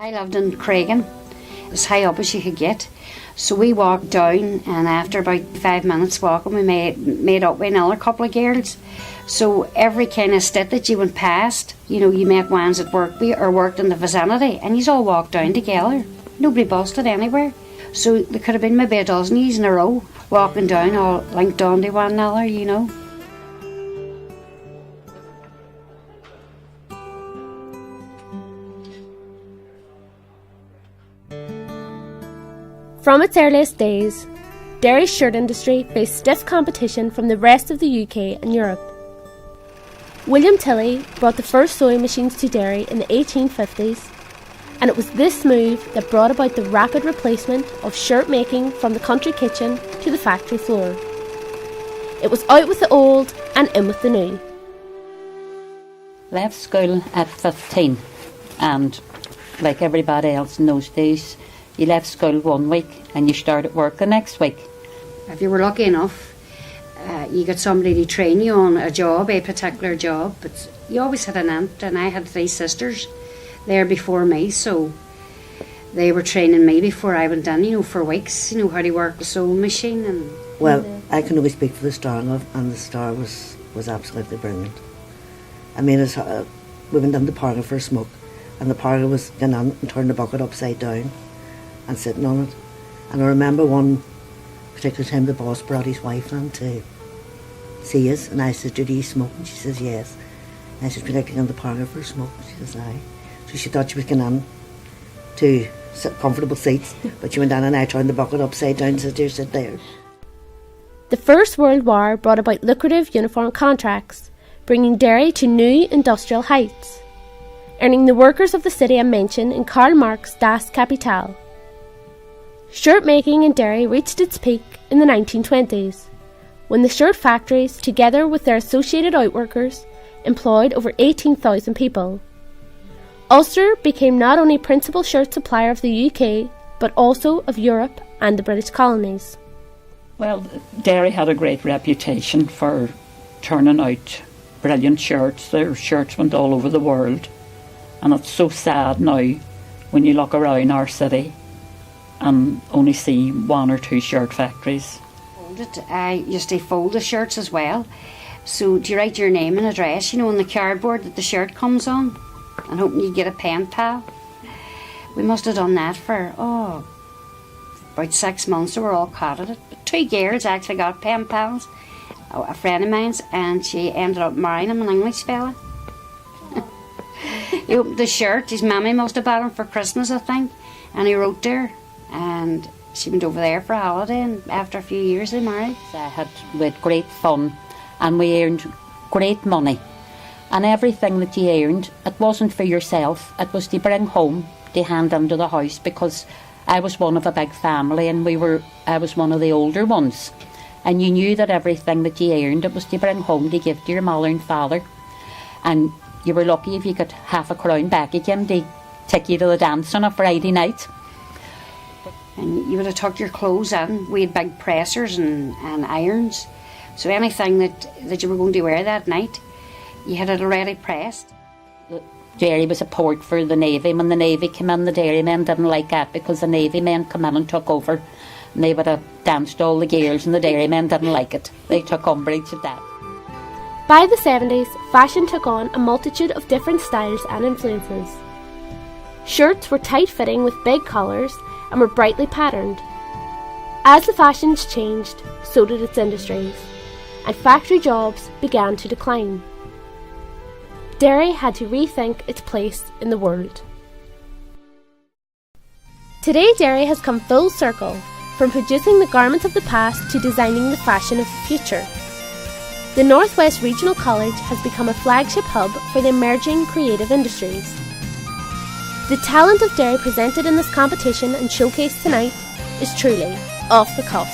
I lived in Craigan, as high up as you could get. So we walked down, and after about 5 minutes walking, we made up with another couple of girls. So every kind of state that you went past, you met ones that worked or worked in the vicinity, and you all walked down together. Nobody busted anywhere. So there could have been maybe a dozen of yous in a row, walking down, all linked on to one another, From its earliest days, Derry's shirt industry faced stiff competition from the rest of the UK and Europe. William Tilley brought the first sewing machines to Derry in the 1850s, and it was this move that brought about the rapid replacement of shirt making from the country kitchen to the factory floor. It was out with the old and in with the new. Left school at 15, and like everybody else in those days, you left school 1 week and you started work the next week. If you were lucky enough, you got somebody to train you on a particular job, but you always had an aunt, and I had 3 sisters there before me, so they were training me before I went in, for weeks, how to work a sewing machine. Well, I can only speak for the Star, and the Star was absolutely brilliant. I mean, we went in the parlour for a smoke, and the parlour was going on and turned the bucket upside down and sitting on it. And I remember one particular time the boss brought his wife in to see us, and I said, "Do you smoke?" And she says, "Yes." And I said, "Would you like to go in the parlour for a smoke?" And she says, "Aye." So she thought she was going in to comfortable seats, but she went in and I turned the bucket upside down and said, "Dear, sit there." The First World War brought about lucrative uniform contracts, bringing Derry to new industrial heights, earning the workers of the city a mention in Karl Marx's Das Kapital. Shirt making in Derry reached its peak in the 1920s, when the shirt factories, together with their associated outworkers, employed over 18,000 people. Ulster became not only principal shirt supplier of the UK, but also of Europe and the British colonies. Well, Derry had a great reputation for turning out brilliant shirts. Their shirts went all over the world, and it's so sad now when you look around our city and only see 1 or 2 shirt factories. I used to fold the shirts as well. So do you write your name and address, on the cardboard that the shirt comes on, and hoping you'd get a pen pal? We must have done that for, about 6 months. They were all caught at it. But 2 girls actually got pen pals, a friend of mine's, and she ended up marrying him, an English fella. He opened the shirt, his mammy must have bought him for Christmas, I think, and he wrote there, and she went over there for a holiday, and after a few years they married. We had great fun, and we earned great money. And everything that you earned, it wasn't for yourself, it was to bring home, to hand into the house, because I was one of a big family, and I was one of the older ones. And you knew that everything that you earned, it was to bring home to give to your mother and father. And you were lucky if you got half a crown back again to take you to the dance on a Friday night. And you would have tucked your clothes in. We had big pressers and irons. So anything that you were going to wear that night, you had it already pressed. Derry was a port for the Navy. When the Navy came in, the Derry men didn't like that, because the Navy men come in and took over. And they would have danced all the girls, and the Derry men didn't like it. They took umbrage at that. By the 70s, fashion took on a multitude of different styles and influences. Shirts were tight-fitting with big collars and were brightly patterned. As the fashions changed, so did its industries, and factory jobs began to decline. Derry had to rethink its place in the world. Today, Derry has come full circle, from producing the garments of the past to designing the fashion of the future. The Northwest Regional College has become a flagship hub for the emerging creative industries. The talent of Derry presented in this competition and showcased tonight is truly off the cuff.